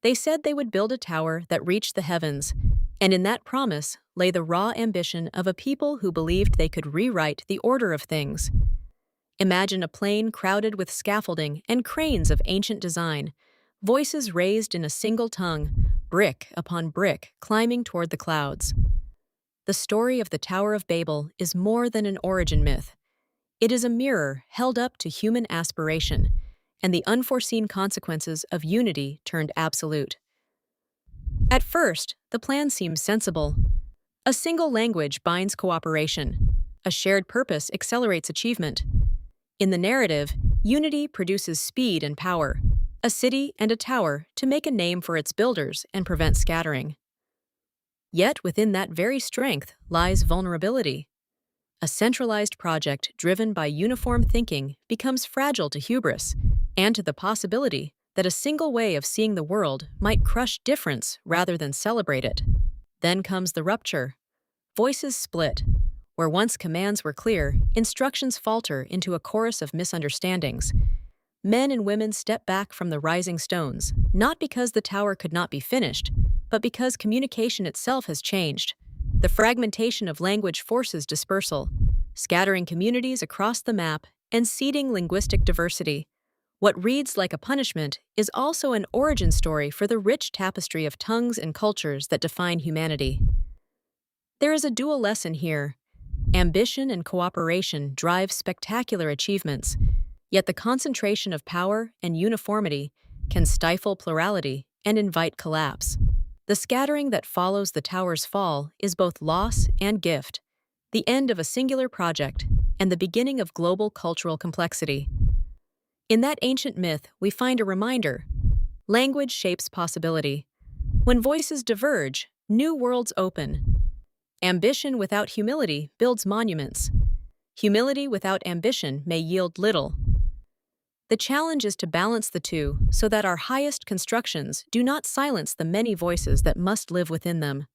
They said they would build a tower that reached the heavens, and in that promise lay the raw ambition of a people who believed they could rewrite the order of things. Imagine a plain crowded with scaffolding and cranes of ancient design, voices raised in a single tongue, brick upon brick climbing toward the clouds. The story of the Tower of Babel is more than an origin myth. It is a mirror held up to human aspiration and the unforeseen consequences of unity turned absolute. At first, the plan seems sensible. A single language binds cooperation. A shared purpose accelerates achievement. In the narrative, unity produces speed and power, a city and a tower to make a name for its builders and prevent scattering. Yet within that very strength lies vulnerability. A centralized project driven by uniform thinking becomes fragile to hubris and to the possibility that a single way of seeing the world might crush difference rather than celebrate it. Then comes the rupture. Voices split. Where once commands were clear, instructions falter into a chorus of misunderstandings. Men and women step back from the rising stones, not because the tower could not be finished, but because communication itself has changed. The fragmentation of language forces dispersal, scattering communities across the map and seeding linguistic diversity. What reads like a punishment is also an origin story for the rich tapestry of tongues and cultures that define humanity. There is a dual lesson here. Ambition and cooperation drive spectacular achievements, yet the concentration of power and uniformity can stifle plurality and invite collapse. The scattering that follows the tower's fall is both loss and gift, the end of a singular project and the beginning of global cultural complexity. In that ancient myth, we find a reminder. Language shapes possibility. When voices diverge, new worlds open. Ambition without humility builds monuments. Humility without ambition may yield little. The challenge is to balance the two so that our highest constructions do not silence the many voices that must live within them.